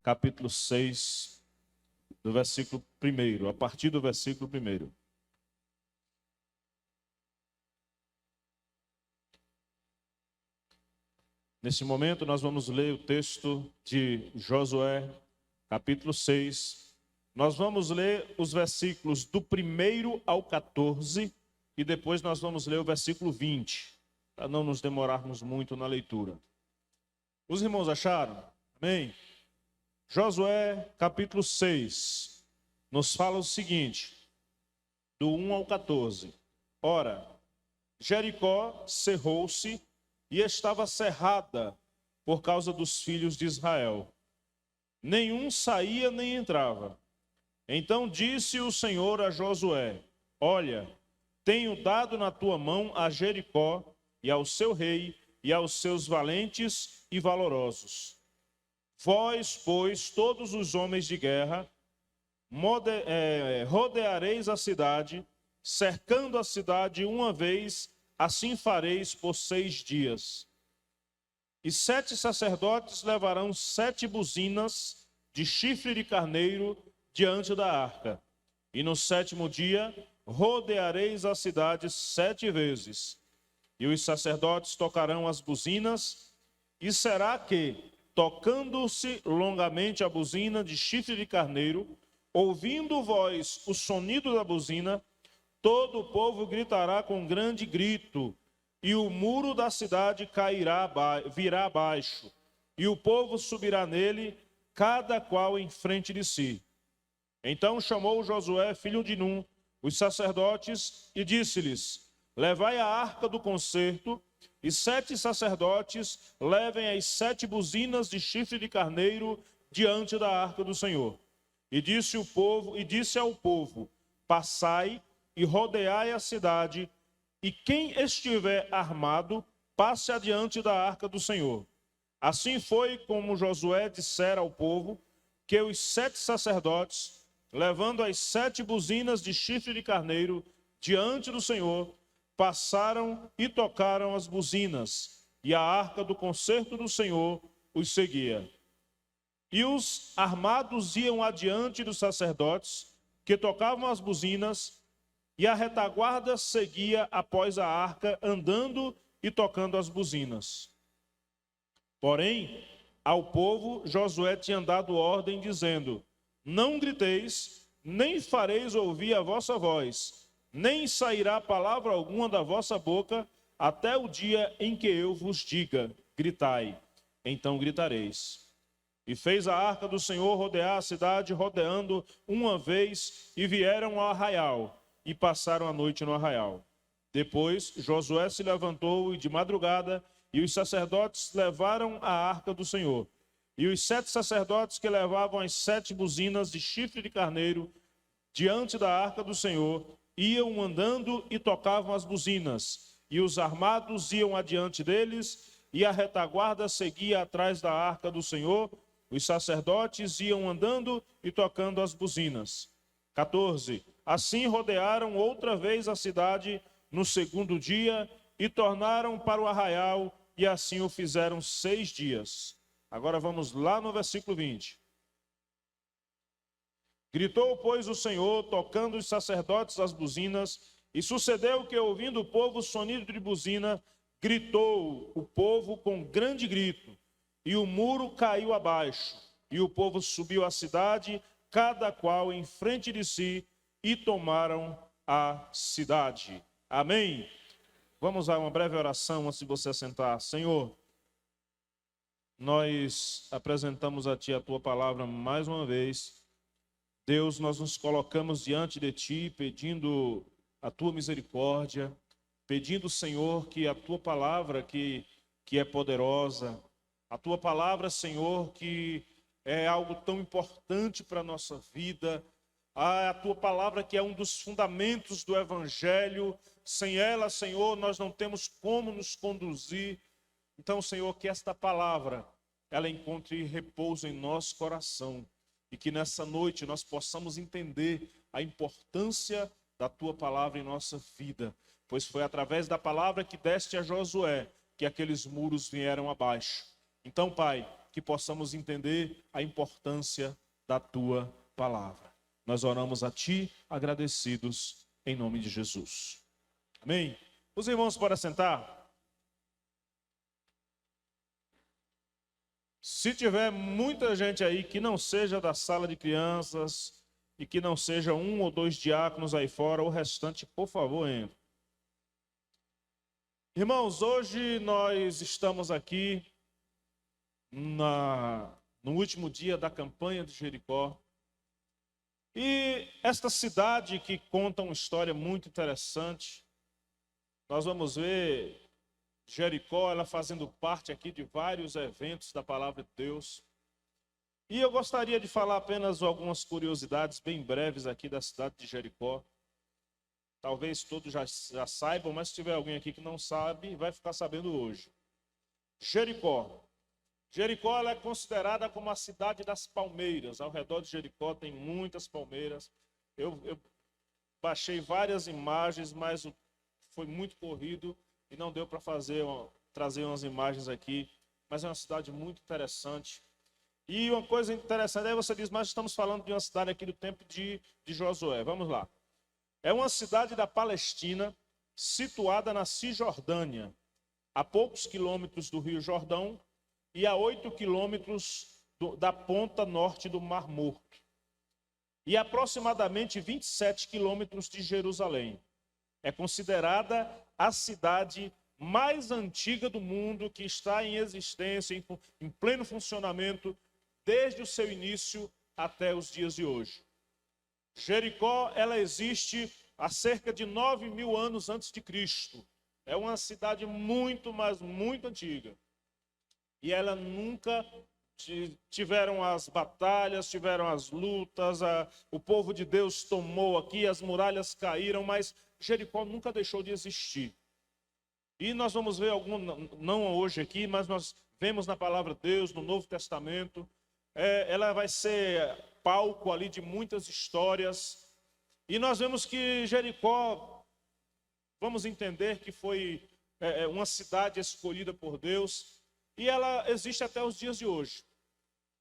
capítulo 6, do versículo 1, a partir do versículo 1. Nesse momento nós vamos ler o texto de Josué, capítulo 6. Nós vamos ler os versículos do 1 ao 14 e depois nós vamos ler o versículo 20, para não nos demorarmos muito na leitura. Os irmãos acharam? Amém? Josué, capítulo 6, nos fala o seguinte, do 1 ao 14. Ora, Jericó cerrou-se e estava cerrada por causa dos filhos de Israel. Nenhum saía nem entrava. Então disse o Senhor a Josué: Olha, tenho dado na tua mão a Jericó e ao seu rei e aos seus valentes e valorosos. Vós, pois, todos os homens de guerra, rodeareis a cidade, cercando a cidade uma vez, assim fareis por 6 dias. E 7 sacerdotes levarão 7 buzinas de chifre de carneiro diante da arca. E no 7º dia rodeareis a cidade 7 vezes. E os sacerdotes tocarão as buzinas, e será que, tocando-se longamente a buzina de chifre de carneiro, ouvindo vós o sonido da buzina, todo o povo gritará com grande grito, e o muro da cidade virá abaixo, e o povo subirá nele, cada qual em frente de si. Então chamou Josué, filho de Num, os sacerdotes, e disse-lhes: Levai a arca do concerto, e 7 sacerdotes levem as 7 buzinas de chifre de carneiro diante da arca do Senhor. E disse ao povo: Passai e rodeai a cidade, e quem estiver armado, passe adiante da arca do Senhor. Assim foi como Josué dissera ao povo, que os 7 sacerdotes, levando as 7 buzinas de chifre de carneiro diante do Senhor, passaram e tocaram as buzinas, e a arca do concerto do Senhor os seguia. E os armados iam adiante dos sacerdotes, que tocavam as buzinas, e a retaguarda seguia após a arca, andando e tocando as buzinas. Porém, ao povo Josué tinha dado ordem, dizendo: Não griteis, nem fareis ouvir a vossa voz, nem sairá palavra alguma da vossa boca, até o dia em que eu vos diga: gritai, então gritareis. E fez a arca do Senhor rodear a cidade, rodeando uma vez, e vieram ao arraial, e passaram a noite no arraial. Depois Josué se levantou, e de madrugada, e os sacerdotes levaram a arca do Senhor. E os 7 sacerdotes que levavam as 7 buzinas de chifre de carneiro diante da arca do Senhor, iam andando e tocavam as buzinas, e os armados iam adiante deles, e a retaguarda seguia atrás da arca do Senhor. Os sacerdotes iam andando e tocando as buzinas. 14. Assim rodearam outra vez a cidade no 2º dia, e tornaram para o arraial, e assim o fizeram 6 dias. Agora vamos lá no versículo 20. Gritou, pois, o Senhor, tocando os sacerdotes as buzinas, e sucedeu que, ouvindo o povo o sonido de buzina, gritou o povo com grande grito, e o muro caiu abaixo, e o povo subiu à cidade, cada qual em frente de si, e tomaram a cidade. Amém? Vamos a uma breve oração antes de você assentar. Senhor, nós apresentamos a Ti a Tua palavra mais uma vez. Deus, nós nos colocamos diante de Ti, pedindo a Tua misericórdia, pedindo, Senhor, que a Tua palavra que é poderosa, a Tua palavra, Senhor, que é algo tão importante para a nossa vida, a Tua palavra que é um dos fundamentos do Evangelho. Sem ela, Senhor, nós não temos como nos conduzir. Então, Senhor, que esta palavra, ela encontre repouso em nosso coração, e que nessa noite nós possamos entender a importância da Tua palavra em nossa vida, pois foi através da palavra que deste a Josué que aqueles muros vieram abaixo. Então, Pai, que possamos entender a importância da tua palavra. Nós oramos a ti, agradecidos, em nome de Jesus. Amém? Os irmãos podem sentar? Se tiver muita gente aí que não seja da sala de crianças e que não seja 1 ou 2 diáconos aí fora, o restante, por favor, entre. Irmãos, hoje nós estamos aqui no último dia da campanha de Jericó. E esta cidade que conta uma história muito interessante, nós vamos ver Jericó, ela fazendo parte aqui de vários eventos da Palavra de Deus. E eu gostaria de falar apenas algumas curiosidades bem breves aqui da cidade de Jericó. Talvez todos já saibam, mas se tiver alguém aqui que não sabe, vai ficar sabendo hoje. Jericó. Jericó ela é considerada como a cidade das palmeiras. Ao redor de Jericó tem muitas palmeiras. Eu baixei várias imagens, mas foi muito corrido e não deu para trazer umas imagens aqui. Mas é uma cidade muito interessante. E uma coisa interessante, aí você diz, mas estamos falando de uma cidade aqui do tempo de Josué. Vamos lá. É uma cidade da Palestina, situada na Cisjordânia, a poucos quilômetros do Rio Jordão e a 8 quilômetros da ponta norte do Mar Morto, e aproximadamente 27 quilômetros de Jerusalém. É considerada a cidade mais antiga do mundo, que está em existência, em pleno funcionamento, desde o seu início até os dias de hoje. Jericó, ela existe há cerca de 9.000 anos antes de Cristo. É uma cidade muito, mas muito antiga. E ela nunca tiveram as batalhas, tiveram as lutas, o povo de Deus tomou aqui, as muralhas caíram, mas Jericó nunca deixou de existir. E nós vamos ver não hoje aqui, mas nós vemos na palavra de Deus, no Novo Testamento, ela vai ser palco ali de muitas histórias. E nós vemos que Jericó, vamos entender que foi uma cidade escolhida por Deus, e ela existe até os dias de hoje.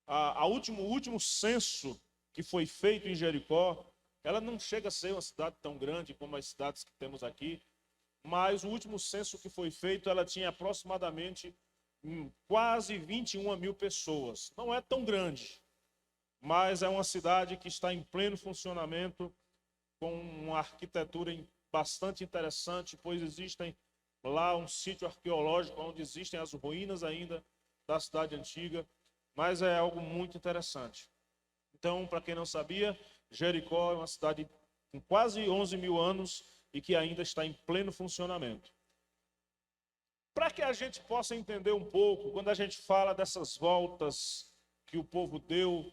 O último censo que foi feito em Jericó, ela não chega a ser uma cidade tão grande como as cidades que temos aqui, mas o último censo que foi feito, ela tinha aproximadamente quase 21.000 pessoas. Não é tão grande, mas é uma cidade que está em pleno funcionamento, com uma arquitetura bastante interessante, pois existem lá um sítio arqueológico onde existem as ruínas ainda da cidade antiga, mas é algo muito interessante. Então, para quem não sabia, Jericó é uma cidade com quase 11.000 anos e que ainda está em pleno funcionamento. Para que a gente possa entender um pouco, quando a gente fala dessas voltas que o povo deu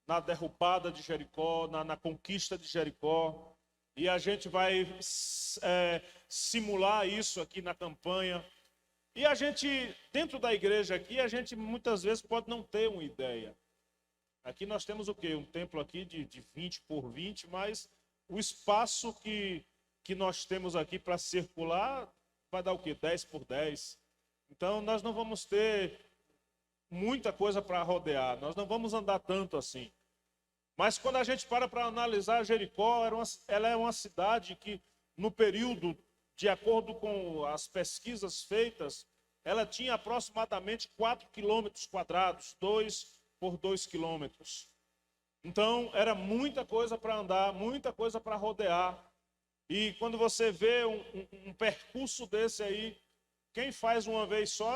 na derrubada de Jericó, na conquista de Jericó, e a gente vai simular isso aqui na campanha. E a gente, dentro da igreja aqui, a gente muitas vezes pode não ter uma ideia. Aqui nós temos o quê? Um templo aqui de 20 por 20, mas o espaço que nós temos aqui para circular vai dar o quê? 10 por 10. Então nós não vamos ter muita coisa para rodear, nós não vamos andar tanto assim. Mas quando a gente para analisar Jericó, ela é uma cidade que, no período, de acordo com as pesquisas feitas, ela tinha aproximadamente 4 quilômetros quadrados, 2 por 2 quilômetros. Então, era muita coisa para andar, muita coisa para rodear. E quando você vê um percurso desse aí, quem faz uma vez só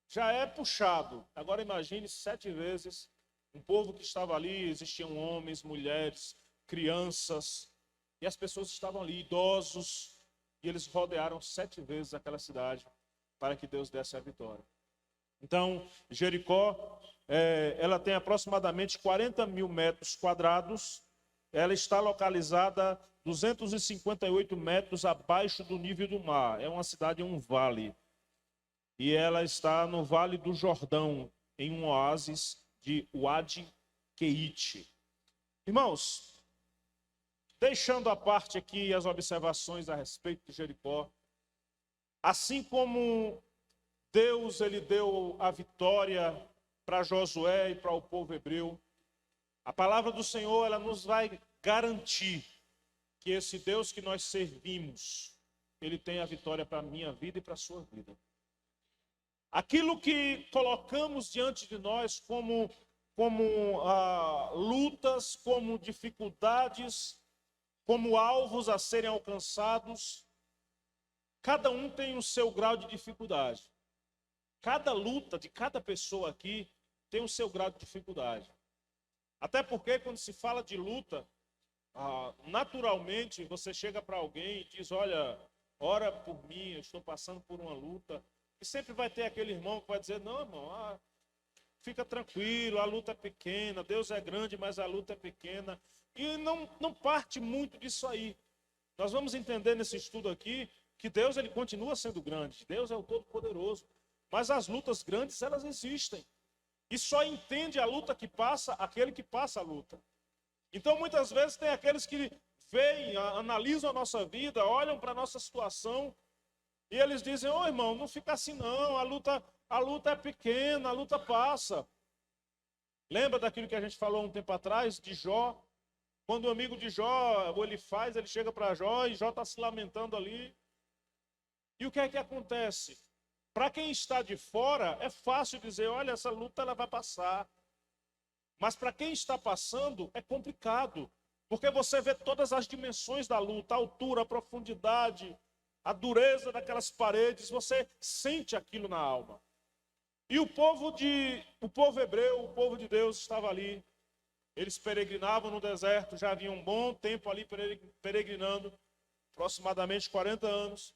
já é puxado. Agora imagine 7 vezes. Um povo que estava ali, existiam homens, mulheres, crianças, e as pessoas estavam ali, idosos, e eles rodearam 7 vezes aquela cidade para que Deus desse a vitória. Então, Jericó, ela tem aproximadamente 40.000 metros quadrados, ela está localizada 258 metros abaixo do nível do mar, é uma cidade em um vale, e ela está no Vale do Jordão, em um oásis de Wadi Keite. Irmãos, deixando à parte aqui as observações a respeito de Jericó, assim como Deus, ele deu a vitória para Josué e para o povo hebreu. A palavra do Senhor, ela nos vai garantir que esse Deus que nós servimos, ele tem a vitória para a minha vida e para a sua vida. Aquilo que colocamos diante de nós como lutas, como dificuldades, como alvos a serem alcançados, cada um tem o seu grau de dificuldade. Cada luta de cada pessoa aqui tem o seu grau de dificuldade. Até porque quando se fala de luta, naturalmente você chega para alguém e diz, olha, ora por mim, eu estou passando por uma luta. E sempre vai ter aquele irmão que vai dizer, não, irmão, fica tranquilo, a luta é pequena, Deus é grande, mas a luta é pequena. E não parte muito disso aí. Nós vamos entender nesse estudo aqui que Deus, ele continua sendo grande. Deus é o Todo-Poderoso. Mas as lutas grandes, elas existem. E só entende a luta que passa aquele que passa a luta. Então, muitas vezes, tem aqueles que veem, analisam a nossa vida, olham para a nossa situação, e eles dizem, ô irmão, não fica assim não, a luta é pequena, a luta passa. Lembra daquilo que a gente falou um tempo atrás, de Jó? Quando o amigo de Jó, ele chega para Jó, e Jó está se lamentando ali. E o que é que acontece? Para quem está de fora, é fácil dizer, olha, essa luta ela vai passar. Mas para quem está passando, é complicado. Porque você vê todas as dimensões da luta, a altura, a profundidade, a dureza daquelas paredes, você sente aquilo na alma. E o povo hebreu, o povo de Deus estava ali. Eles peregrinavam no deserto, já havia um bom tempo ali peregrinando, aproximadamente 40 anos.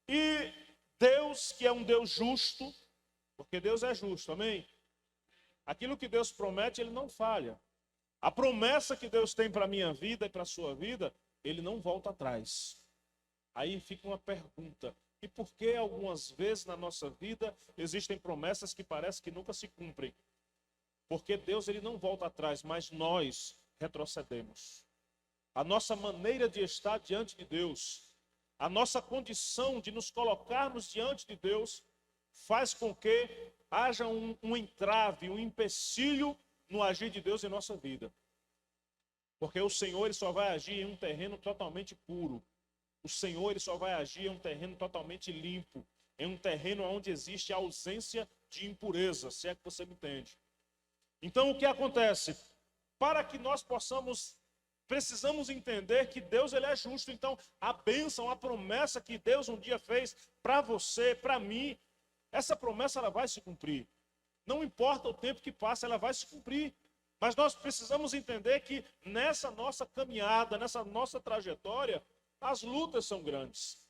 E Deus, que é um Deus justo, porque Deus é justo, amém? Aquilo que Deus promete, ele não falha. A promessa que Deus tem para a minha vida e para a sua vida, ele não volta atrás. Aí fica uma pergunta, e por que algumas vezes na nossa vida existem promessas que parece que nunca se cumprem? Porque Deus, ele não volta atrás, mas nós retrocedemos. A nossa maneira de estar diante de Deus, a nossa condição de nos colocarmos diante de Deus, faz com que haja um entrave, um empecilho no agir de Deus em nossa vida. Porque o Senhor, ele só vai agir em um terreno totalmente puro. O Senhor, ele só vai agir em um terreno totalmente limpo, em um terreno onde existe a ausência de impureza, se é que você me entende. Então, o que acontece? Para que nós precisamos entender que Deus, ele é justo. Então, a bênção, a promessa que Deus um dia fez para você, para mim, essa promessa ela vai se cumprir. Não importa o tempo que passa, ela vai se cumprir. Mas nós precisamos entender que nessa nossa caminhada, nessa nossa trajetória, as lutas são grandes.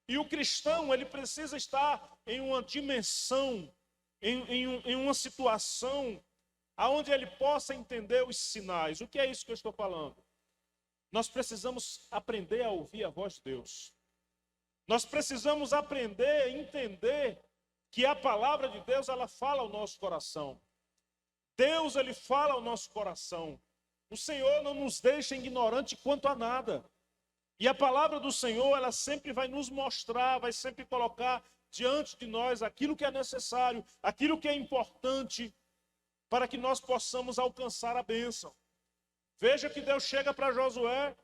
E o cristão, ele precisa estar em uma dimensão, em uma situação aonde ele possa entender os sinais. O que é isso que eu estou falando? Nós precisamos aprender a ouvir a voz de Deus. Nós precisamos aprender a entender que a palavra de Deus, ela fala ao nosso coração. Deus, ele fala ao nosso coração. O Senhor não nos deixa ignorante quanto a nada. E a palavra do Senhor, ela sempre vai nos mostrar, vai sempre colocar diante de nós aquilo que é necessário, aquilo que é importante, para que nós possamos alcançar a bênção. Veja que Deus chega para Josué,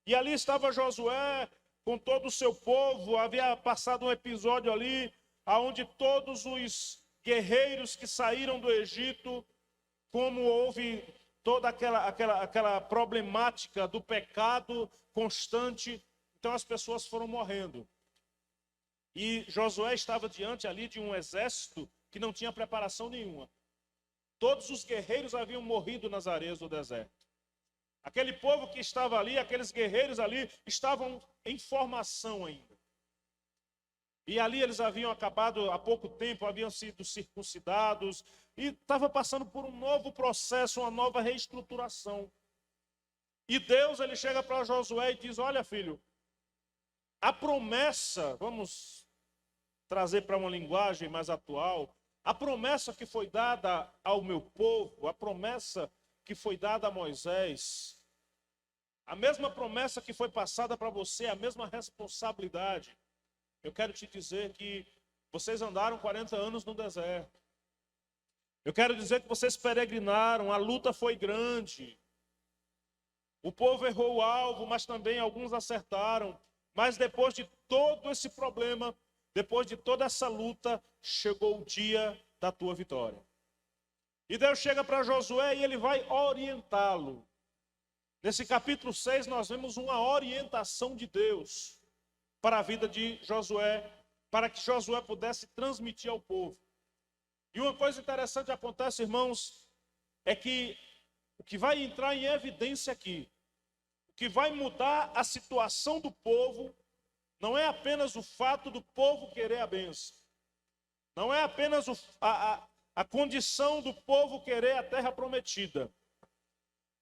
e ali estava Josué com todo o seu povo. Havia passado um episódio ali, onde todos os guerreiros que saíram do Egito, como houve toda aquela problemática do pecado constante, então as pessoas foram morrendo. E Josué estava diante ali de um exército que não tinha preparação nenhuma. Todos os guerreiros haviam morrido nas areias do deserto. Aquele povo que estava ali, aqueles guerreiros ali, estavam em formação ainda. E ali eles haviam acabado há pouco tempo, haviam sido circuncidados, e estava passando por um novo processo, uma nova reestruturação. E Deus, ele chega para Josué e diz, olha filho, a promessa, vamos trazer para uma linguagem mais atual, a promessa que foi dada ao meu povo, a promessa que foi dada a Moisés, a mesma promessa que foi passada para você, a mesma responsabilidade. Eu quero te dizer que Vocês andaram 40 anos no deserto. Eu quero dizer que vocês peregrinaram, a luta foi grande. O povo errou o alvo, mas também alguns acertaram. Mas depois de todo esse problema, depois de toda essa luta, chegou o dia da tua vitória. E Deus chega para Josué e ele vai orientá-lo. Nesse capítulo 6 nós vemos uma orientação de Deus para a vida de Josué, para que Josué pudesse transmitir ao povo. E uma coisa interessante acontece, irmãos, é que o que vai entrar em evidência aqui, o que vai mudar a situação do povo, não é apenas o fato do povo querer a bênção, não é apenas a condição do povo querer a terra prometida,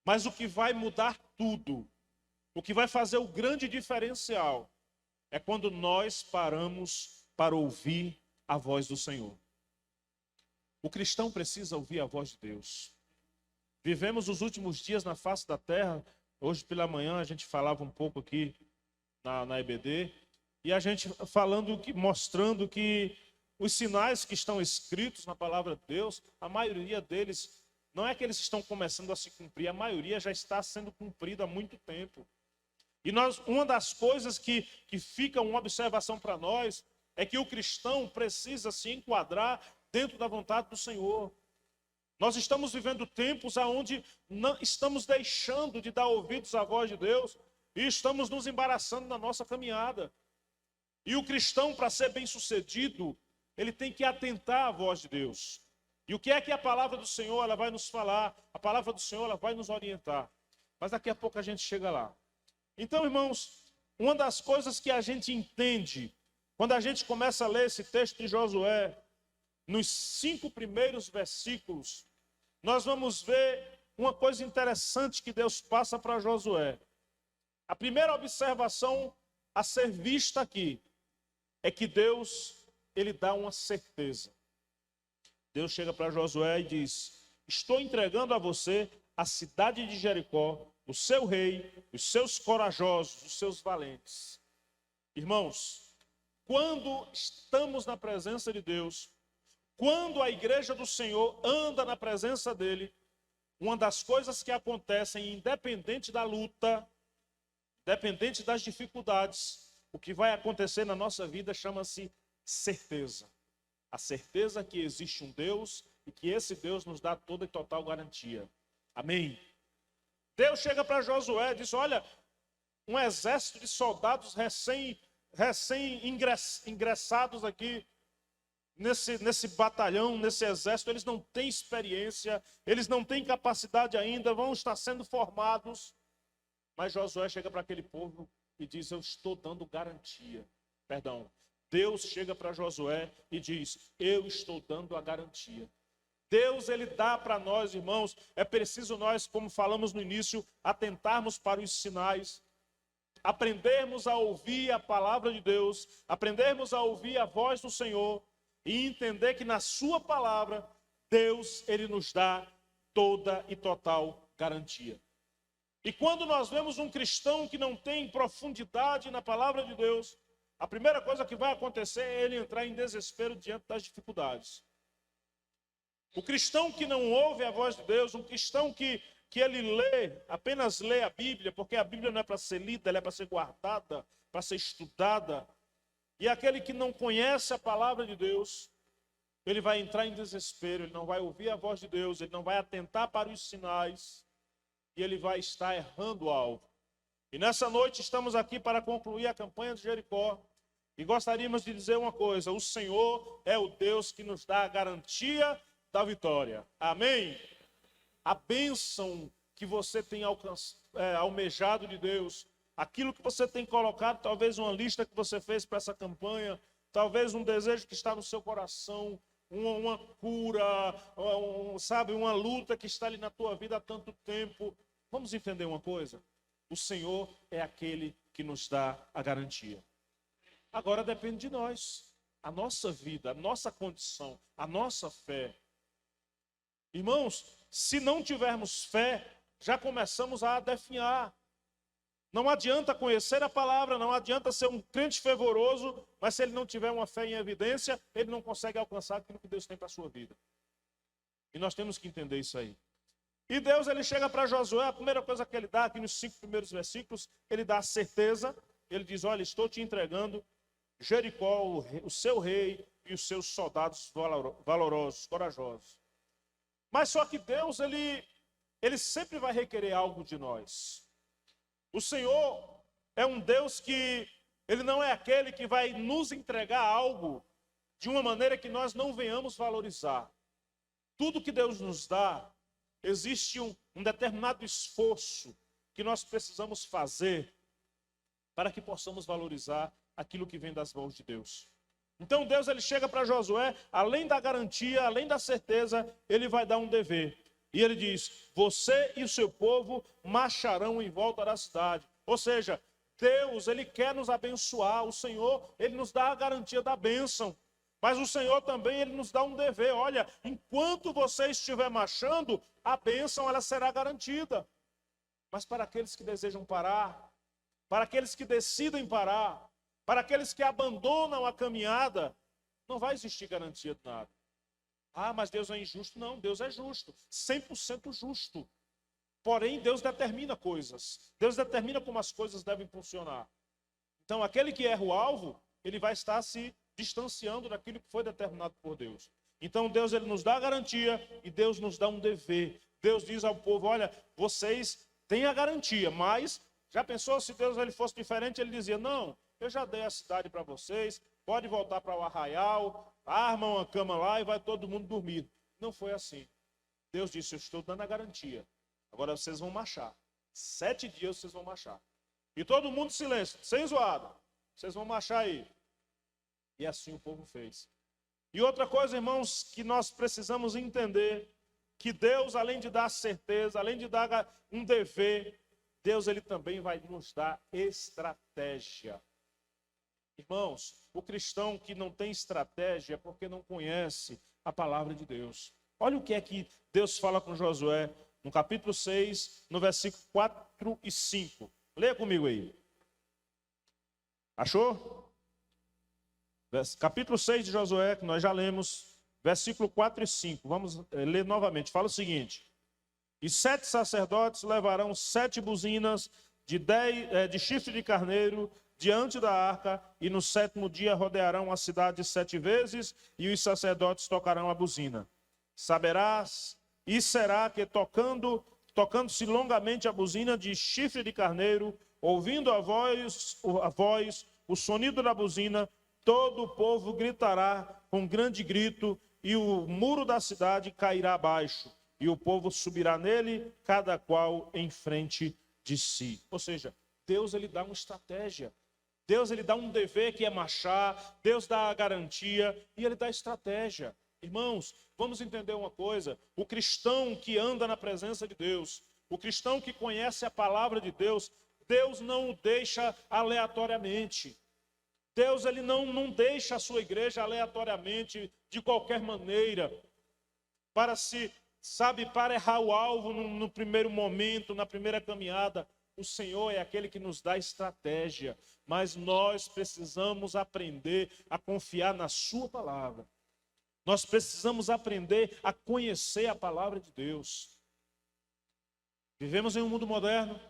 mas o que vai mudar tudo, o que vai fazer o grande diferencial, é quando nós paramos para ouvir a voz do Senhor. O cristão precisa ouvir a voz de Deus. Vivemos os últimos dias na face da terra. Hoje pela manhã a gente falava um pouco aqui na EBD, e a gente mostrando que os sinais que estão escritos na palavra de Deus, a maioria deles, não é que eles estão começando a se cumprir, a maioria já está sendo cumprida há muito tempo. E uma das coisas que fica uma observação para nós, é que o cristão precisa se enquadrar dentro da vontade do Senhor. Nós estamos vivendo tempos onde estamos deixando de dar ouvidos à voz de Deus e estamos nos embaraçando na nossa caminhada. E o cristão, para ser bem-sucedido, ele tem que atentar à voz de Deus. E o que é que a palavra do Senhor ela vai nos falar? A palavra do Senhor ela vai nos orientar. Mas daqui a pouco a gente chega lá. Então, irmãos, uma das coisas que a gente entende quando a gente começa a ler esse texto de Josué, nos 5 primeiros versículos, nós vamos ver uma coisa interessante que Deus passa para Josué. A primeira observação a ser vista aqui é que Deus, ele dá uma certeza. Deus chega para Josué e diz: estou entregando a você a cidade de Jericó, o seu rei, os seus corajosos, os seus valentes. Irmãos, quando estamos na presença de Deus, quando a igreja do Senhor anda na presença dele, uma das coisas que acontecem, independente da luta, independente das dificuldades, o que vai acontecer na nossa vida chama-se certeza. A certeza que existe um Deus e que esse Deus nos dá toda e total garantia. Amém? Deus chega para Josué e diz: olha, um exército de soldados recém-ingressados aqui nesse batalhão, nesse exército, eles não têm experiência, eles não têm capacidade ainda, vão estar sendo formados. Mas Josué chega para aquele povo e diz: eu estou dando garantia. Perdão, Deus chega para Josué e diz: eu estou dando a garantia. Deus, ele dá para nós, irmãos, é preciso nós, como falamos no início, atentarmos para os sinais, aprendermos a ouvir a palavra de Deus, aprendermos a ouvir a voz do Senhor e entender que na sua palavra, Deus, ele nos dá toda e total garantia. E quando nós vemos um cristão que não tem profundidade na palavra de Deus, a primeira coisa que vai acontecer é ele entrar em desespero diante das dificuldades. O cristão que não ouve a voz de Deus, um cristão que ele apenas lê a Bíblia, porque a Bíblia não é para ser lida, ela é para ser guardada, para ser estudada. E aquele que não conhece a palavra de Deus, ele vai entrar em desespero, ele não vai ouvir a voz de Deus, ele não vai atentar para os sinais, e ele vai estar errando o alvo. E nessa noite estamos aqui para concluir a campanha de Jericó, e gostaríamos de dizer uma coisa: o Senhor é o Deus que nos dá a garantia da vitória. Amém? A bênção que você tem almejado de Deus, aquilo que você tem colocado, talvez uma lista que você fez para essa campanha, talvez um desejo que está no seu coração, uma cura, uma luta que está ali na tua vida há tanto tempo. Vamos entender uma coisa? O Senhor é aquele que nos dá a garantia. Agora depende de nós, a nossa vida, a nossa condição, a nossa fé. Irmãos, se não tivermos fé, já começamos a definhar. Não adianta conhecer a palavra, não adianta ser um crente fervoroso, mas se ele não tiver uma fé em evidência, ele não consegue alcançar aquilo que Deus tem para a sua vida. E nós temos que entender isso aí. E Deus, ele chega para Josué, a primeira coisa que ele dá aqui nos 5 primeiros versículos, ele dá a certeza, ele diz, olha, estou te entregando Jericó, o seu rei e os seus soldados valorosos, corajosos. Mas só que Deus, ele sempre vai requerer algo de nós. O Senhor é um Deus que, ele não é aquele que vai nos entregar algo de uma maneira que nós não venhamos valorizar. Tudo que Deus nos dá, existe um determinado esforço que nós precisamos fazer para que possamos valorizar aquilo que vem das mãos de Deus. Então Deus, ele chega para Josué, além da garantia, além da certeza, ele vai dar um dever. E ele diz, você e o seu povo marcharão em volta da cidade. Ou seja, Deus, ele quer nos abençoar. O Senhor, ele nos dá a garantia da bênção. Mas o Senhor também, ele nos dá um dever. Olha, enquanto você estiver marchando, a bênção, ela será garantida. Mas para aqueles que desejam parar, para aqueles que decidem parar, para aqueles que abandonam a caminhada, não vai existir garantia de nada. Ah, mas Deus é injusto. Não, Deus é justo, 100% justo. Porém, Deus determina coisas. Deus determina como as coisas devem funcionar. Então, aquele que erra o alvo, ele vai estar se distanciando daquilo que foi determinado por Deus. Então, Deus, ele nos dá a garantia e Deus nos dá um dever. Deus diz ao povo, olha, vocês têm a garantia, mas já pensou se Deus ele fosse diferente? Ele dizia, não, eu já dei a cidade para vocês, pode voltar para o arraial, arma uma cama lá e vai todo mundo dormir. Não foi assim. Deus disse, eu estou dando a garantia. Agora vocês vão marchar. 7 dias vocês vão marchar. E todo mundo em silêncio, sem zoada. Vocês vão marchar aí. E assim o povo fez. E outra coisa, irmãos, que nós precisamos entender, que Deus, além de dar certeza, além de dar um dever, Deus, ele também vai nos dar estratégia. Irmãos, o cristão que não tem estratégia é porque não conhece a palavra de Deus. Olha o que é que Deus fala com Josué no capítulo 6, no versículo 4 e 5. Leia comigo aí. Achou? Capítulo 6 de Josué, que nós já lemos, versículo 4 e 5. Vamos ler novamente. Fala o seguinte. E 7 sacerdotes levarão 7 buzinas de chifre de carneiro diante da arca, e no 7º dia rodearão a cidade 7 vezes, e os sacerdotes tocarão a buzina. Saberás, e será que tocando-se longamente a buzina de chifre de carneiro, ouvindo a voz, o sonido da buzina, todo o povo gritará com grande grito, e o muro da cidade cairá abaixo, e o povo subirá nele, cada qual em frente de si. Ou seja, Deus, ele dá uma estratégia. Deus, ele dá um dever que é marchar. Deus dá a garantia e ele dá estratégia. Irmãos, vamos entender uma coisa. O cristão que anda na presença de Deus, o cristão que conhece a palavra de Deus, Deus não o deixa aleatoriamente. Deus, ele não deixa a sua igreja aleatoriamente, de qualquer maneira, para errar o alvo no primeiro momento, na primeira caminhada. O Senhor é aquele que nos dá estratégia, mas nós precisamos aprender a confiar na sua palavra. Nós precisamos aprender a conhecer a palavra de Deus. Vivemos em um mundo moderno,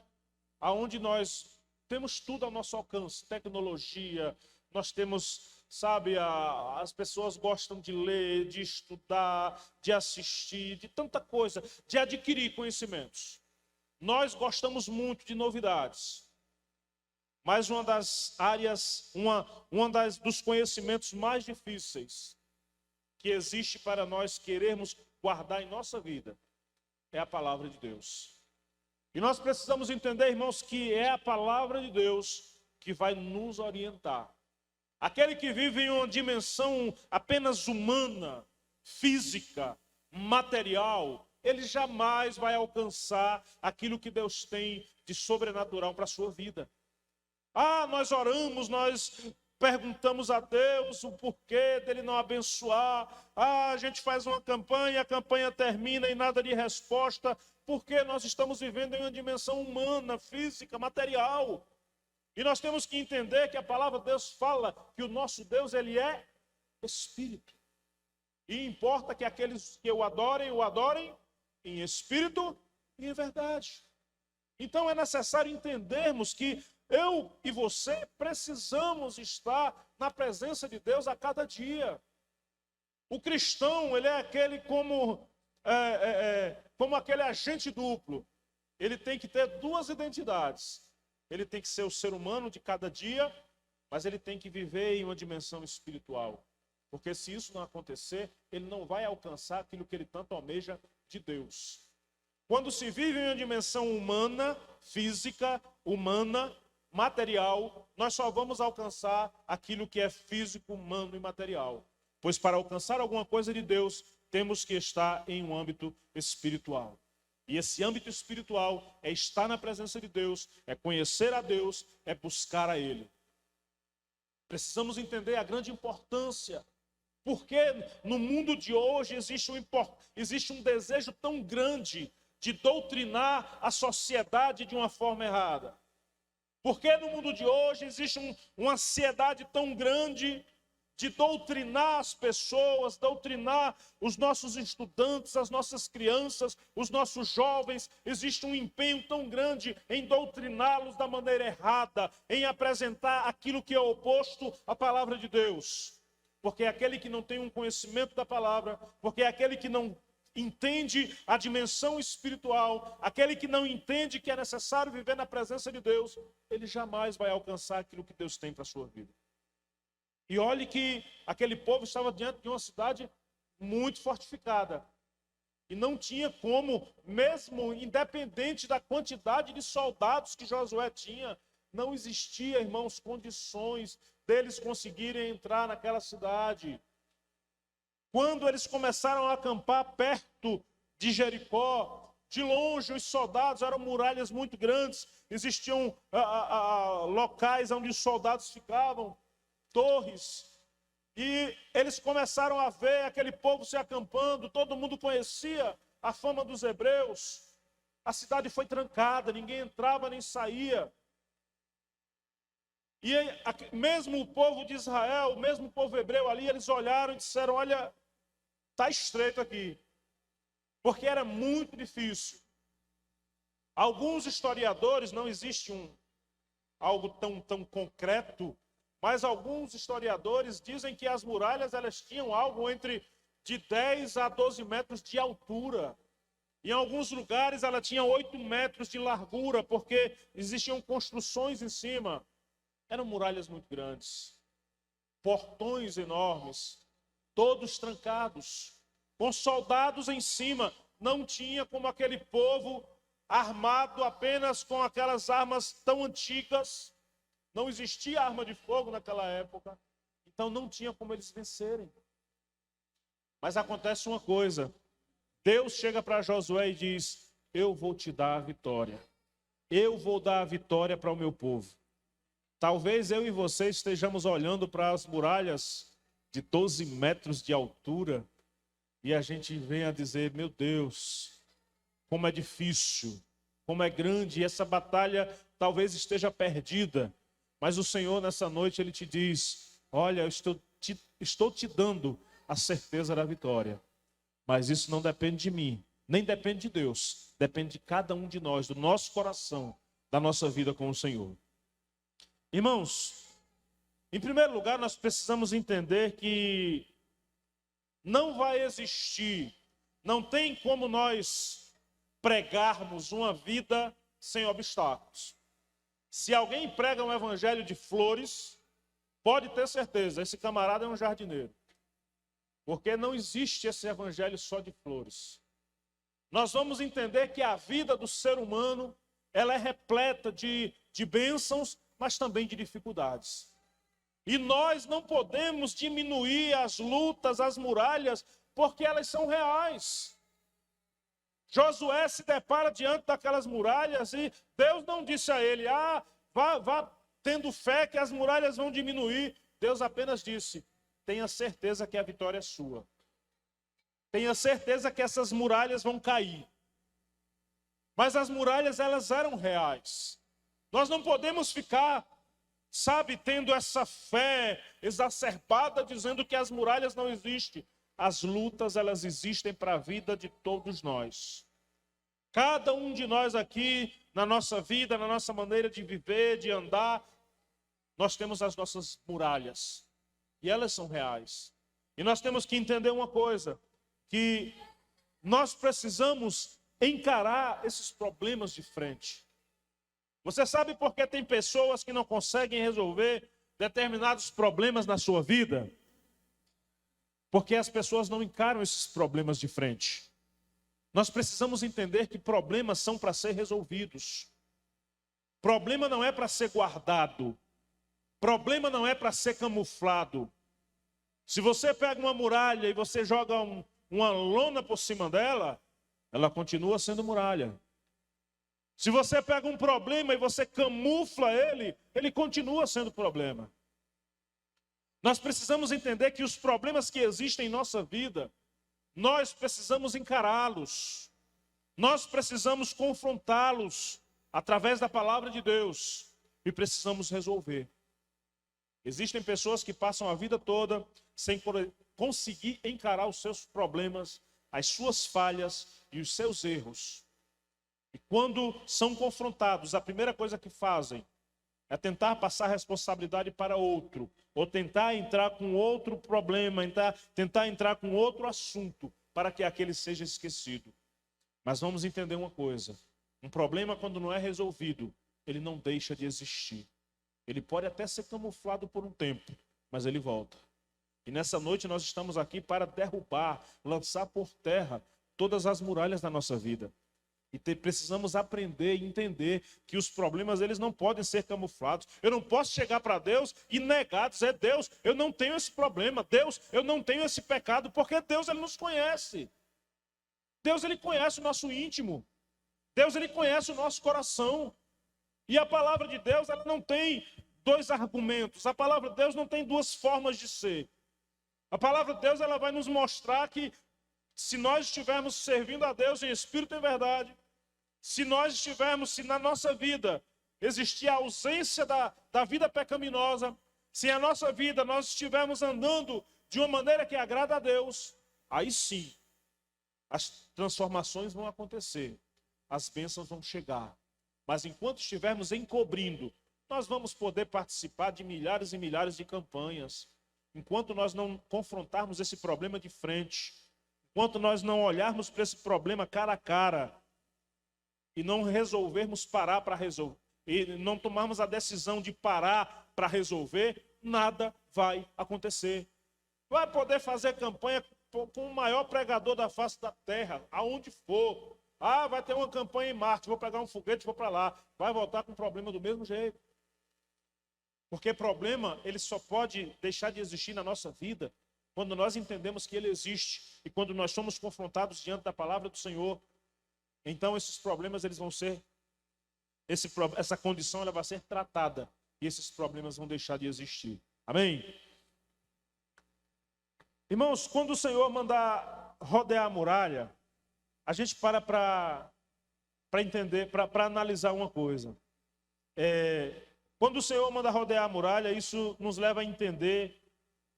onde nós temos tudo ao nosso alcance, tecnologia, nós temos, as pessoas gostam de ler, de estudar, de assistir, de tanta coisa, de adquirir conhecimentos. Nós gostamos muito de novidades, mas uma das áreas, dos conhecimentos mais difíceis que existe para nós querermos guardar em nossa vida é a palavra de Deus. E nós precisamos entender, irmãos, que é a palavra de Deus que vai nos orientar. Aquele que vive em uma dimensão apenas humana, física, material, ele jamais vai alcançar aquilo que Deus tem de sobrenatural para a sua vida. Nós oramos, nós perguntamos a Deus o porquê dele não abençoar. A gente faz uma campanha, a campanha termina e nada de resposta. porque nós estamos vivendo em uma dimensão humana, física, material. E nós temos que entender que a palavra de Deus fala que o nosso Deus, ele é Espírito. E importa que aqueles que o adorem em espírito e em verdade. Então é necessário entendermos que eu e você precisamos estar na presença de Deus a cada dia. O cristão, ele é aquele como aquele agente duplo. Ele tem que ter duas identidades. Ele tem que ser o ser humano de cada dia, mas ele tem que viver em uma dimensão espiritual. Porque se isso não acontecer, ele não vai alcançar aquilo que ele tanto almeja de Deus. Quando se vive em uma dimensão humana, física, humana, material, nós só vamos alcançar aquilo que é físico, humano e material. Pois para alcançar alguma coisa de Deus, temos que estar em um âmbito espiritual. E esse âmbito espiritual é estar na presença de Deus, é conhecer a Deus, é buscar a Ele. Precisamos entender a grande importância. Porque no mundo de hoje existe um desejo tão grande de doutrinar a sociedade de uma forma errada. Porque no mundo de hoje existe uma ansiedade tão grande de doutrinar as pessoas, doutrinar os nossos estudantes, as nossas crianças, os nossos jovens. Existe um empenho tão grande em doutriná-los da maneira errada, em apresentar aquilo que é oposto à palavra de Deus. Porque é aquele que não tem um conhecimento da palavra, porque é aquele que não entende a dimensão espiritual, aquele que não entende que é necessário viver na presença de Deus, ele jamais vai alcançar aquilo que Deus tem para a sua vida. E olhe que aquele povo estava diante de uma cidade muito fortificada. E não tinha como, mesmo independente da quantidade de soldados que Josué tinha, não existia, irmãos, condições deles conseguirem entrar naquela cidade. Quando eles começaram a acampar perto de Jericó, de longe os soldados, eram muralhas muito grandes, existiam locais onde os soldados ficavam, torres, e eles começaram a ver aquele povo se acampando, todo mundo conhecia a fama dos hebreus, a cidade foi trancada, ninguém entrava nem saía. E mesmo o povo de Israel, mesmo o povo hebreu ali, eles olharam e disseram, olha, está estreito aqui, porque era muito difícil. Alguns historiadores, não existe algo tão concreto, mas alguns historiadores dizem que as muralhas elas tinham algo entre de 10 a 12 metros de altura. Em alguns lugares ela tinha 8 metros de largura, porque existiam construções em cima. Eram muralhas muito grandes, portões enormes, todos trancados, com soldados em cima. Não tinha como aquele povo armado apenas com aquelas armas tão antigas. Não existia arma de fogo naquela época. Então não tinha como eles vencerem. Mas acontece uma coisa. Deus chega para Josué e diz, eu vou te dar a vitória. Eu vou dar a vitória para o meu povo. Talvez eu e você estejamos olhando para as muralhas de 12 metros de altura e a gente vem a dizer, meu Deus, como é difícil, como é grande, e essa batalha talvez esteja perdida. Mas o Senhor nessa noite, Ele te diz, olha, eu estou te dando a certeza da vitória. Mas isso não depende de mim, nem depende de Deus. Depende de cada um de nós, do nosso coração, da nossa vida com o Senhor. Irmãos, em primeiro lugar, nós precisamos entender que não vai existir, não tem como nós pregarmos uma vida sem obstáculos. Se alguém prega um evangelho de flores, pode ter certeza, esse camarada é um jardineiro. Porque não existe esse evangelho só de flores. Nós vamos entender que a vida do ser humano, ela é repleta de bênçãos, mas também de dificuldades. E nós não podemos diminuir as lutas, as muralhas, porque elas são reais. Josué se depara diante daquelas muralhas e Deus não disse a ele, vá tendo fé que as muralhas vão diminuir. Deus apenas disse, tenha certeza que a vitória é sua. Tenha certeza que essas muralhas vão cair. Mas as muralhas, elas eram reais. Nós não podemos ficar, tendo essa fé exacerbada, dizendo que as muralhas não existem. As lutas, elas existem para a vida de todos nós. Cada um de nós aqui, na nossa vida, na nossa maneira de viver, de andar, nós temos as nossas muralhas. E elas são reais. E nós temos que entender uma coisa, que nós precisamos encarar esses problemas de frente. Você sabe por que tem pessoas que não conseguem resolver determinados problemas na sua vida? Porque as pessoas não encaram esses problemas de frente. Nós precisamos entender que problemas são para ser resolvidos. Problema não é para ser guardado. Problema não é para ser camuflado. Se você pega uma muralha e você joga uma lona por cima dela, ela continua sendo muralha. Se você pega um problema e você camufla ele, ele continua sendo problema. Nós precisamos entender que os problemas que existem em nossa vida, nós precisamos encará-los. Nós precisamos confrontá-los através da palavra de Deus e precisamos resolver. Existem pessoas que passam a vida toda sem conseguir encarar os seus problemas, as suas falhas e os seus erros. E quando são confrontados, a primeira coisa que fazem é tentar passar a responsabilidade para outro, ou tentar entrar com outro problema, tentar entrar com outro assunto, para que aquele seja esquecido. Mas vamos entender uma coisa, um problema quando não é resolvido, ele não deixa de existir. Ele pode até ser camuflado por um tempo, mas ele volta. E nessa noite nós estamos aqui para derrubar, lançar por terra todas as muralhas da nossa vida. E precisamos aprender e entender que os problemas, eles não podem ser camuflados. Eu não posso chegar para Deus e negar, dizer, Deus, eu não tenho esse problema. Deus, eu não tenho esse pecado, porque Deus, ele nos conhece. Deus, ele conhece o nosso íntimo. Deus, ele conhece o nosso coração. E a palavra de Deus, ela não tem dois argumentos. A palavra de Deus não tem duas formas de ser. A palavra de Deus, ela vai nos mostrar que se nós estivermos servindo a Deus em espírito e verdade, se na nossa vida existir a ausência da vida pecaminosa, se a nossa vida nós estivermos andando de uma maneira que agrada a Deus, aí sim, as transformações vão acontecer, as bênçãos vão chegar. Mas enquanto estivermos encobrindo, nós vamos poder participar de milhares e milhares de campanhas. Enquanto nós não confrontarmos esse problema de frente, enquanto nós não olharmos para esse problema cara a cara e não resolvermos parar para resolver, e não tomarmos a decisão de parar para resolver, nada vai acontecer. Vai poder fazer campanha com o maior pregador da face da terra, aonde for. Ah, vai ter uma campanha em Marte, vou pegar um foguete, vou para lá. Vai voltar com problema do mesmo jeito. Porque problema, ele só pode deixar de existir na nossa vida quando nós entendemos que ele existe e quando nós somos confrontados diante da palavra do Senhor. Então esses problemas, eles vão ser, essa condição, ela vai ser tratada e esses problemas vão deixar de existir. Amém? Irmãos, quando o Senhor mandar rodear a muralha, a gente para entender, para analisar uma coisa. Quando o Senhor manda rodear a muralha, isso nos leva a entender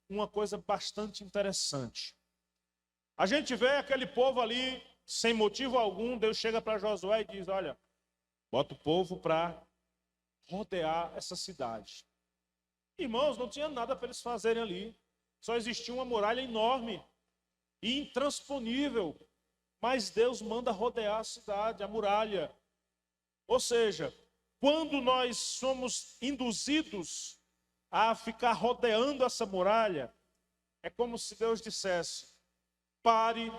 uma coisa bastante interessante. A gente vê aquele povo ali, sem motivo algum, Deus chega para Josué e diz, olha, bota o povo para rodear essa cidade. Irmãos, não tinha nada para eles fazerem ali. Só existia uma muralha enorme e intransponível. Mas Deus manda rodear a cidade, a muralha. Ou seja, quando nós somos induzidos a ficar rodeando essa muralha, é como se Deus dissesse, pare,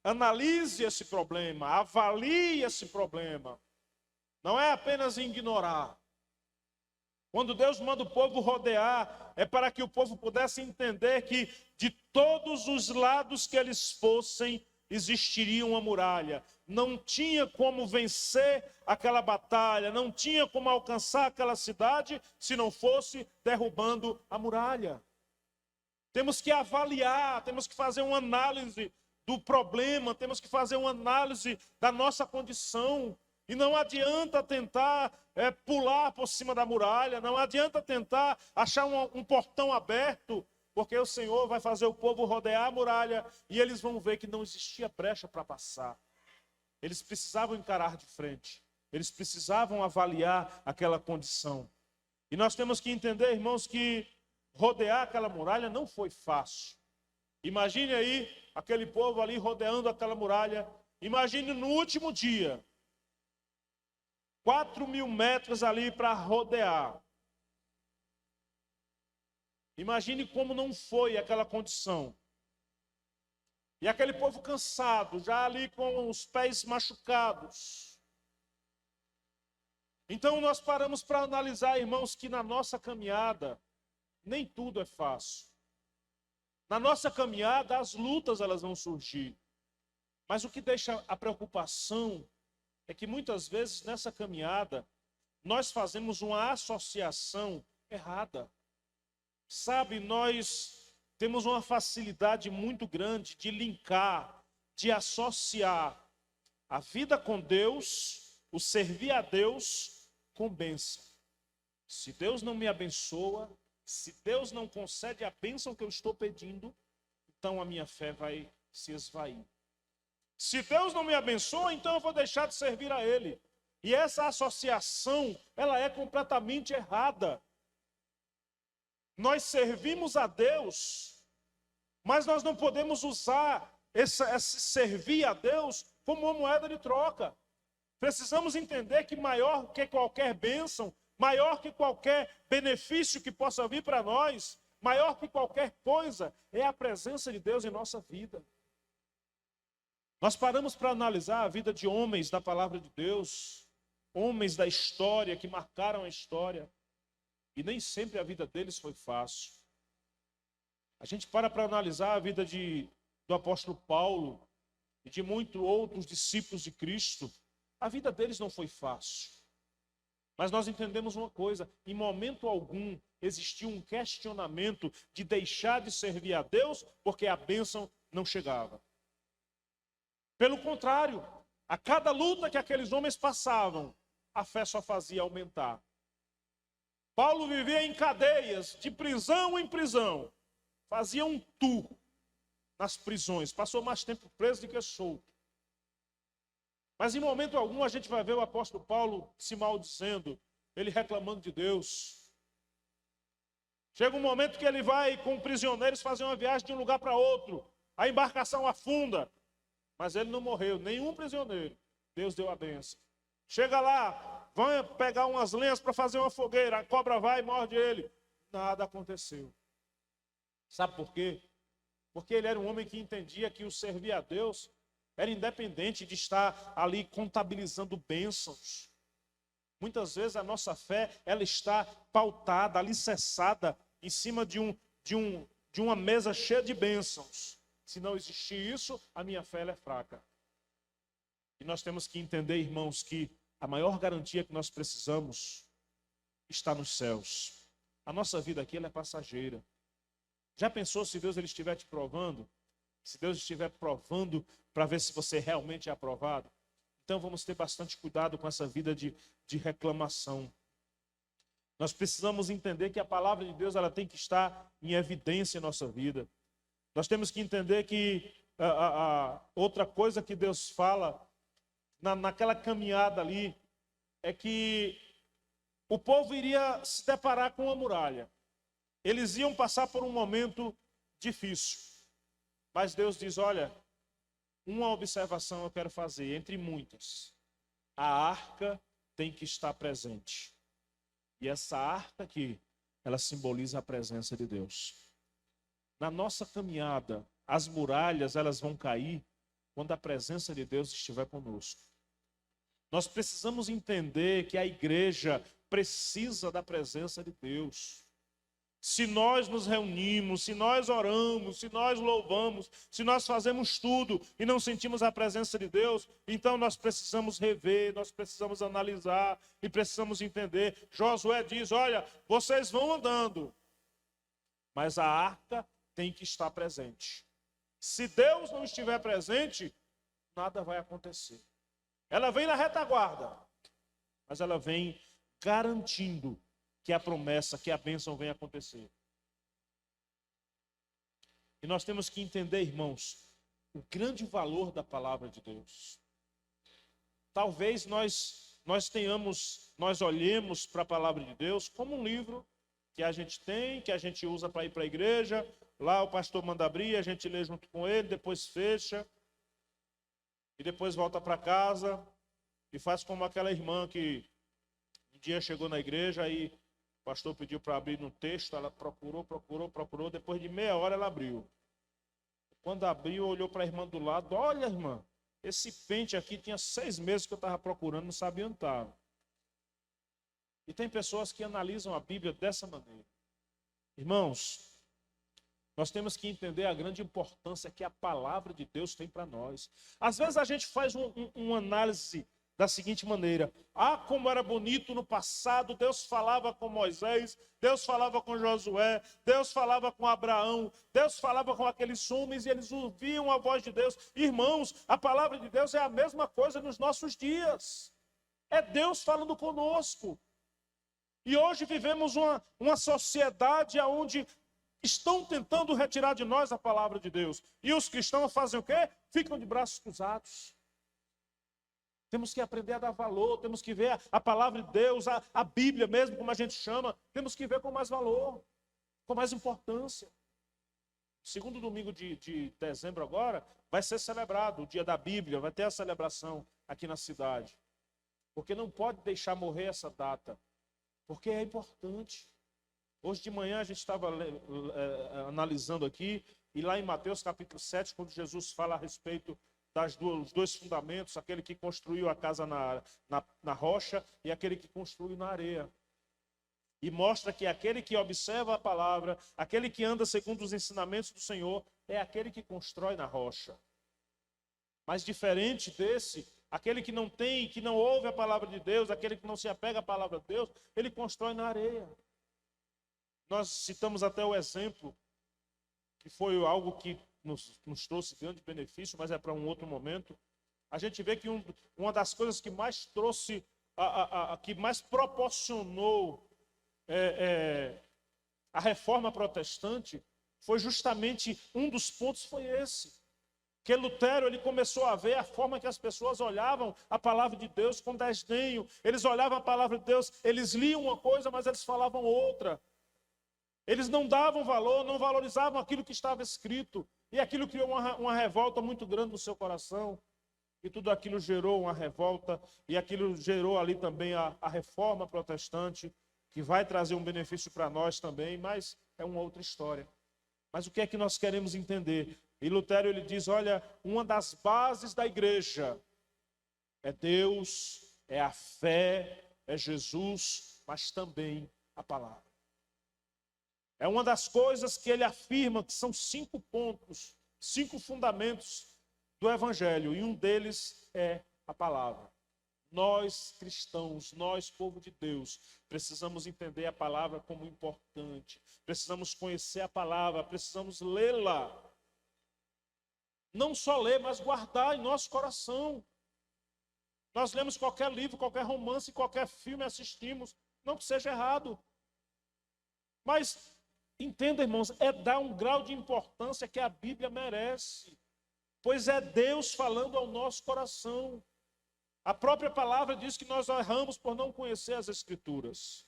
analise esse problema, avalie esse problema. Não é apenas ignorar. Quando Deus manda o povo rodear, é para que o povo pudesse entender que de todos os lados que eles fossem, existiria uma muralha. Não tinha como vencer aquela batalha, não tinha como alcançar aquela cidade se não fosse derrubando a muralha. Temos que avaliar, temos que fazer uma análise do problema, temos que fazer uma análise da nossa condição. E não adianta tentar pular por cima da muralha, não adianta tentar achar um portão aberto, porque o Senhor vai fazer o povo rodear a muralha e eles vão ver que não existia brecha para passar. Eles precisavam encarar de frente, eles precisavam avaliar aquela condição. E nós temos que entender, irmãos, que rodear aquela muralha não foi fácil. Imagine aí aquele povo ali rodeando aquela muralha. Imagine no último dia, 4.000 metros ali para rodear. Imagine como não foi aquela condição. E aquele povo cansado, já ali com os pés machucados. Então nós paramos para analisar, irmãos, que na nossa caminhada, nem tudo é fácil. Na nossa caminhada, as lutas elas vão surgir. Mas o que deixa a preocupação é que muitas vezes nessa caminhada, nós fazemos uma associação errada. Sabe, nós temos uma facilidade muito grande de linkar, de associar a vida com Deus, o servir a Deus, com bênção. Se Deus não me abençoa, se Deus não concede a bênção que eu estou pedindo, então a minha fé vai se esvair. Se Deus não me abençoa, então eu vou deixar de servir a Ele. E essa associação, ela é completamente errada. Nós servimos a Deus, mas nós não podemos usar esse servir a Deus como uma moeda de troca. Precisamos entender que maior que qualquer bênção, maior que qualquer benefício que possa vir para nós, maior que qualquer coisa, é a presença de Deus em nossa vida. Nós paramos para analisar a vida de homens da palavra de Deus, homens da história que marcaram a história, e nem sempre a vida deles foi fácil. A gente para analisar a vida do apóstolo Paulo e de muitos outros discípulos de Cristo, a vida deles não foi fácil. Mas nós entendemos uma coisa, em momento algum existiu um questionamento de deixar de servir a Deus porque a bênção não chegava. Pelo contrário, a cada luta que aqueles homens passavam, a fé só fazia aumentar. Paulo vivia em cadeias, de prisão em prisão. Fazia um tour nas prisões. Passou mais tempo preso do que solto. Mas em momento algum a gente vai ver o apóstolo Paulo se maldizendo, ele reclamando de Deus. Chega um momento que ele vai com prisioneiros fazer uma viagem de um lugar para outro. A embarcação afunda. Mas ele não morreu, nenhum prisioneiro. Deus deu a bênção. Chega lá, vai pegar umas lenhas para fazer uma fogueira. A cobra vai e morde ele. Nada aconteceu. Sabe por quê? Porque ele era um homem que entendia que o servir a Deus era independente de estar ali contabilizando bênçãos. Muitas vezes a nossa fé ela está pautada, alicerçada em cima de uma mesa cheia de bênçãos. Se não existir isso, a minha fé ela é fraca. E nós temos que entender, irmãos, que a maior garantia que nós precisamos está nos céus. A nossa vida aqui ela é passageira. Já pensou se Deus ele estiver te provando? Se Deus estiver provando para ver se você realmente é aprovado? Então vamos ter bastante cuidado com essa vida de reclamação. Nós precisamos entender que a palavra de Deus ela tem que estar em evidência em nossa vida. Nós temos que entender que outra coisa que Deus fala naquela caminhada ali é que o povo iria se deparar com uma muralha. Eles iam passar por um momento difícil. Mas Deus diz, olha, uma observação eu quero fazer, entre muitas. A arca tem que estar presente. E essa arca aqui, ela simboliza a presença de Deus. Na nossa caminhada, as muralhas elas vão cair quando a presença de Deus estiver conosco. Nós precisamos entender que a igreja precisa da presença de Deus. Se nós nos reunimos, se nós oramos, se nós louvamos, se nós fazemos tudo e não sentimos a presença de Deus, então nós precisamos rever, nós precisamos analisar e precisamos entender. Josué diz, olha, vocês vão andando, mas a arca tem que estar presente. Se Deus não estiver presente, nada vai acontecer. Ela vem na retaguarda, mas ela vem garantindo que a promessa, que a bênção venha acontecer. E nós temos que entender, irmãos, o grande valor da palavra de Deus. Talvez nós olhemos para a palavra de Deus como um livro que a gente tem, que a gente usa para ir para a igreja. Lá o pastor manda abrir, a gente lê junto com ele, depois fecha. E depois volta para casa e faz como aquela irmã que um dia chegou na igreja, aí o pastor pediu para abrir no texto, ela procurou, depois de meia hora ela abriu. Quando abriu, olhou para a irmã do lado, olha, irmã, esse pente aqui tinha 6 meses que eu estava procurando, não sabia onde estava. E tem pessoas que analisam a Bíblia dessa maneira. Irmãos, nós temos que entender a grande importância que a palavra de Deus tem para nós. Às vezes a gente faz uma análise da seguinte maneira: ah, como era bonito no passado, Deus falava com Moisés, Deus falava com Josué, Deus falava com Abraão, Deus falava com aqueles homens e eles ouviam a voz de Deus. Irmãos, a palavra de Deus é a mesma coisa nos nossos dias. É Deus falando conosco. E hoje vivemos uma sociedade onde estão tentando retirar de nós a palavra de Deus. E os cristãos fazem o quê? Ficam de braços cruzados. Temos que aprender a dar valor, temos que ver a palavra de Deus, a Bíblia mesmo, como a gente chama, temos que ver com mais valor, com mais importância. Segundo domingo de dezembro agora, vai ser celebrado o dia da Bíblia, vai ter a celebração aqui na cidade. Porque não pode deixar morrer essa data, porque é importante. Hoje de manhã a gente estava analisando aqui, e lá em Mateus capítulo 7, quando Jesus fala a respeito dos 2 fundamentos, aquele que construiu a casa na rocha e aquele que construiu na areia. E mostra que aquele que observa a palavra, aquele que anda segundo os ensinamentos do Senhor, é aquele que constrói na rocha. Mas diferente desse, aquele que não tem, que não ouve a palavra de Deus, aquele que não se apega à palavra de Deus, ele constrói na areia. Nós citamos até o exemplo, que foi algo que nos trouxe grande benefício, mas é para um outro momento. A gente vê que uma das coisas que mais trouxe, que mais proporcionou a reforma protestante, foi justamente, um dos pontos foi esse. Que Lutero, ele começou a ver a forma que as pessoas olhavam a palavra de Deus com desdenho. Eles olhavam a palavra de Deus, eles liam uma coisa, mas eles falavam outra. Eles não davam valor, não valorizavam aquilo que estava escrito. E aquilo criou uma revolta muito grande no seu coração. E tudo aquilo gerou uma revolta. E aquilo gerou ali também a reforma protestante, que vai trazer um benefício para nós também, mas é uma outra história. Mas o que é que nós queremos entender? E Lutero, ele diz, olha, uma das bases da igreja é Deus, é a fé, é Jesus, mas também a palavra. É uma das coisas que ele afirma que são 5 pontos, 5 fundamentos do Evangelho, e um deles é a palavra. Nós, cristãos, nós, povo de Deus, precisamos entender a palavra como importante, precisamos conhecer a palavra, precisamos lê-la. Não só ler, mas guardar em nosso coração. Nós lemos qualquer livro, qualquer romance, qualquer filme, assistimos, não que seja errado. Mas entenda, irmãos, é dar um grau de importância que a Bíblia merece, pois é Deus falando ao nosso coração. A própria palavra diz que nós erramos por não conhecer as Escrituras.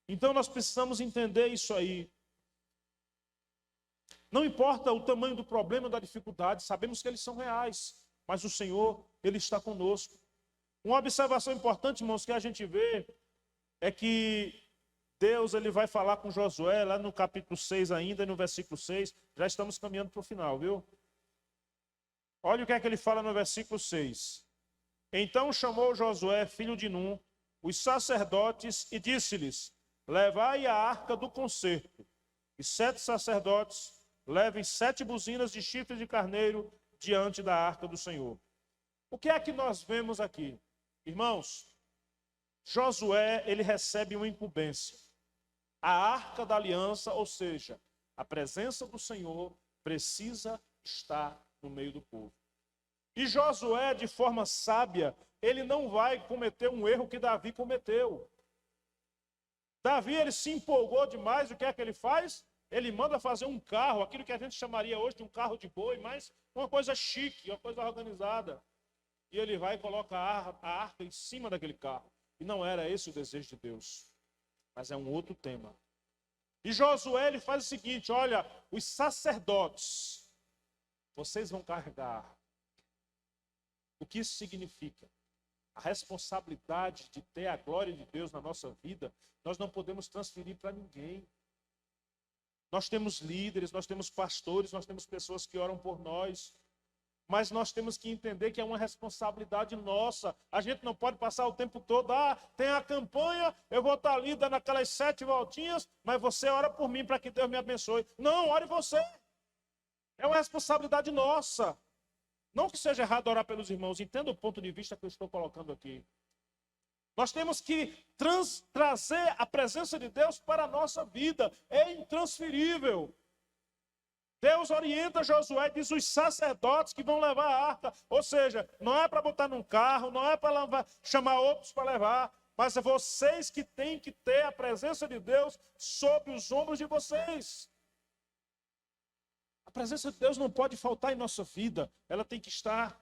Então nós precisamos entender isso aí. Não importa o tamanho do problema ou da dificuldade, sabemos que eles são reais, mas o Senhor, Ele está conosco. Uma observação importante, irmãos, que a gente vê é que Deus, ele vai falar com Josué, lá no capítulo 6 ainda, no versículo 6, já estamos caminhando para o final, viu? Olha o que é que ele fala no versículo 6. Então chamou Josué, filho de Num, os sacerdotes e disse-lhes, levai a arca do concerto, e 7 sacerdotes levem 7 buzinas de chifre de carneiro diante da arca do Senhor. O que é que nós vemos aqui? Irmãos, Josué, ele recebe uma incumbência. A arca da aliança, ou seja, a presença do Senhor, precisa estar no meio do povo. E Josué, de forma sábia, ele não vai cometer um erro que Davi cometeu. Davi, ele se empolgou demais, o que é que ele faz? Ele manda fazer um carro, aquilo que a gente chamaria hoje de um carro de boi, mas uma coisa chique, uma coisa organizada. E ele vai e coloca a arca em cima daquele carro. E não era esse o desejo de Deus, mas é um outro tema. E Josué, ele faz o seguinte, olha, os sacerdotes, vocês vão carregar. O que isso significa? A responsabilidade de ter a glória de Deus na nossa vida, nós não podemos transferir para ninguém. Nós temos líderes, nós temos pastores, nós temos pessoas que oram por nós, mas nós temos que entender que é uma responsabilidade nossa. A gente não pode passar o tempo todo, tem a campanha, eu vou estar ali dando aquelas 7 voltinhas, mas você ora por mim para que Deus me abençoe. Não, ore você. É uma responsabilidade nossa. Não que seja errado orar pelos irmãos, entenda o ponto de vista que eu estou colocando aqui. Nós temos que trazer a presença de Deus para a nossa vida. É intransferível. Deus orienta Josué, diz os sacerdotes que vão levar a arca. Ou seja, não é para botar num carro, não é para chamar outros para levar, mas é vocês que têm que ter a presença de Deus sobre os ombros de vocês. A presença de Deus não pode faltar em nossa vida, ela tem que estar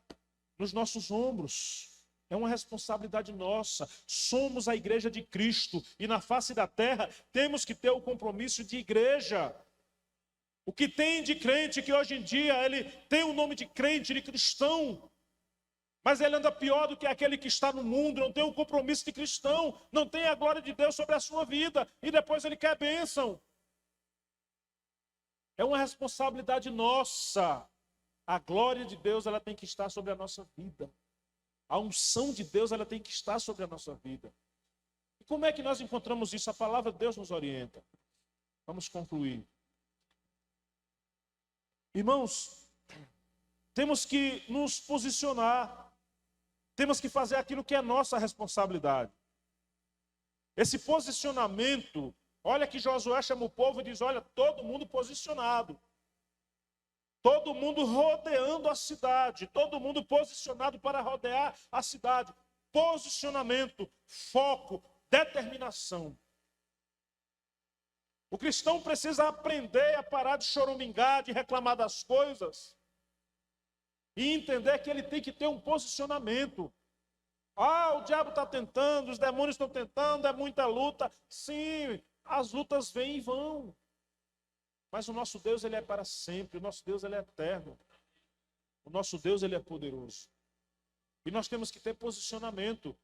nos nossos ombros. É uma responsabilidade nossa. Somos a igreja de Cristo e na face da terra temos que ter o compromisso de igreja. O que tem de crente que hoje em dia ele tem o nome de crente, de cristão, mas ele anda pior do que aquele que está no mundo, não tem o compromisso de cristão, não tem a glória de Deus sobre a sua vida e depois ele quer bênção. É uma responsabilidade nossa. A glória de Deus ela tem que estar sobre a nossa vida. A unção de Deus ela tem que estar sobre a nossa vida. E como é que nós encontramos isso? A palavra de Deus nos orienta. Vamos concluir. Irmãos, temos que nos posicionar. Temos que fazer aquilo que é nossa responsabilidade. Esse posicionamento, olha que Josué chama o povo e diz, olha, todo mundo posicionado. Todo mundo rodeando a cidade, todo mundo posicionado para rodear a cidade. Posicionamento, foco, determinação. O cristão precisa aprender a parar de choramingar, de reclamar das coisas e entender que ele tem que ter um posicionamento. O diabo está tentando, os demônios estão tentando, é muita luta. Sim, as lutas vêm e vão. Mas o nosso Deus, ele é para sempre. O nosso Deus, ele é eterno. O nosso Deus, ele é poderoso. E nós temos que ter posicionamento.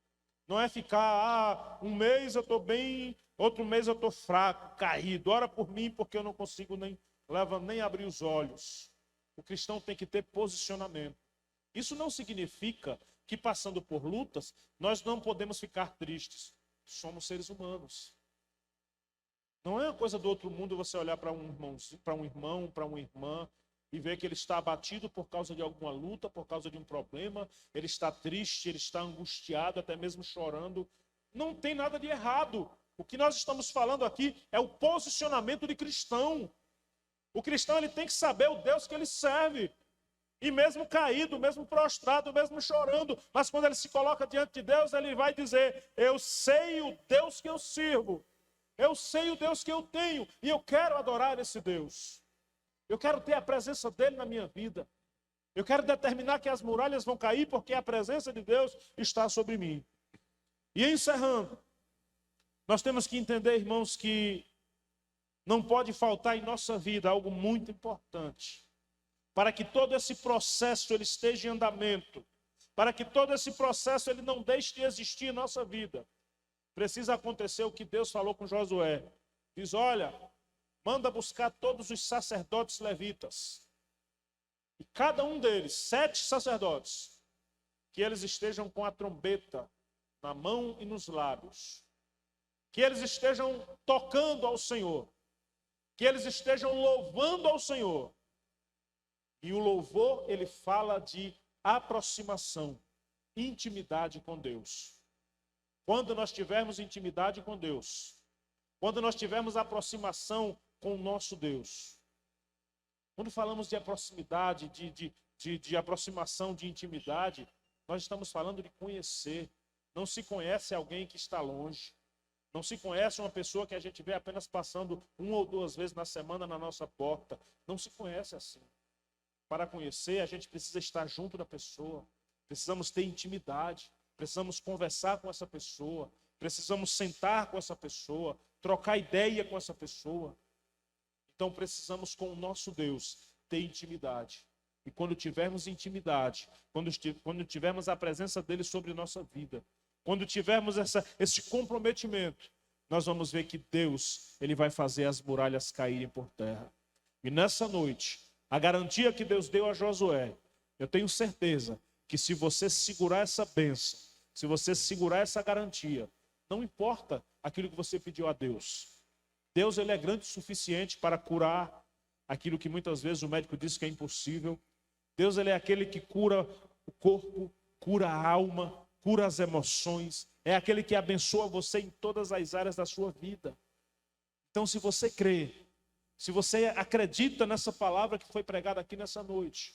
Não é ficar, um mês eu estou bem, outro mês eu estou fraco, caído. Ora por mim, porque eu não consigo nem abrir os olhos. O cristão tem que ter posicionamento. Isso não significa que passando por lutas, nós não podemos ficar tristes. Somos seres humanos. Não é uma coisa do outro mundo você olhar para um irmão, para uma irmã e ver que ele está abatido por causa de alguma luta, por causa de um problema, ele está triste, ele está angustiado, até mesmo chorando. Não tem nada de errado. O que nós estamos falando aqui é o posicionamento de cristão. O cristão ele tem que saber o Deus que ele serve. E mesmo caído, mesmo prostrado, mesmo chorando, mas quando ele se coloca diante de Deus, ele vai dizer, eu sei o Deus que eu sirvo. Eu sei o Deus que eu tenho e eu quero adorar esse Deus. Eu quero ter a presença dele na minha vida. Eu quero determinar que as muralhas vão cair porque a presença de Deus está sobre mim. E encerrando, nós temos que entender, irmãos, que não pode faltar em nossa vida algo muito importante. Para que todo esse processo ele esteja em andamento, para que todo esse processo ele não deixe de existir em nossa vida, precisa acontecer o que Deus falou com Josué. Diz, olha, manda buscar todos os sacerdotes levitas. E cada um deles, 7 sacerdotes, que eles estejam com a trombeta na mão e nos lábios. Que eles estejam tocando ao Senhor. Que eles estejam louvando ao Senhor. E o louvor, ele fala de aproximação, intimidade com Deus. Quando nós tivermos intimidade com Deus, quando nós tivermos aproximação com o nosso Deus, Quando falamos de proximidade, de aproximação, de intimidade, nós estamos falando de conhecer. Não se conhece alguém que está longe. Não se conhece uma pessoa que a gente vê apenas passando 1 ou 2 vezes na semana na nossa porta. Não se conhece assim. Para conhecer, a gente precisa estar junto da pessoa. Precisamos ter intimidade. Precisamos conversar com essa pessoa. Precisamos sentar com essa pessoa. Trocar ideia com essa pessoa. Então precisamos, com o nosso Deus, ter intimidade. E quando tivermos intimidade, quando tivermos a presença dele sobre nossa vida, quando tivermos esse comprometimento, nós vamos ver que Deus, ele vai fazer as muralhas caírem por terra. E nessa noite, a garantia que Deus deu a Josué, eu tenho certeza que se você segurar essa bênção, se você segurar essa garantia, não importa aquilo que você pediu a Deus. Deus, ele é grande o suficiente para curar aquilo que muitas vezes o médico diz que é impossível. Deus, ele é aquele que cura o corpo, cura a alma, cura as emoções. É aquele que abençoa você em todas as áreas da sua vida. Então, se você crê, se você acredita nessa palavra que foi pregada aqui nessa noite,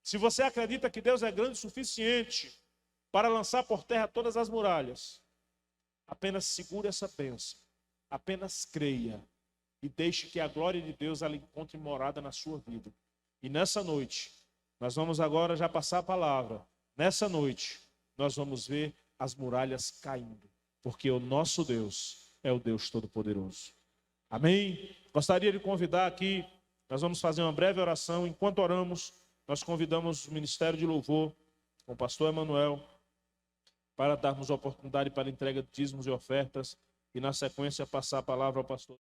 se você acredita que Deus é grande o suficiente para lançar por terra todas as muralhas, apenas segure essa bênção, apenas creia e deixe que a glória de Deus ela encontre morada na sua vida. E nessa noite, nós vamos agora já passar a palavra. Nessa noite, nós vamos ver as muralhas caindo, porque o nosso Deus é o Deus Todo-Poderoso. Amém? Gostaria de convidar aqui, nós vamos fazer uma breve oração. Enquanto oramos, nós convidamos o Ministério de Louvor, com o pastor Emanuel, para darmos a oportunidade para a entrega de dízimos e ofertas, e na sequência passar a palavra ao pastor.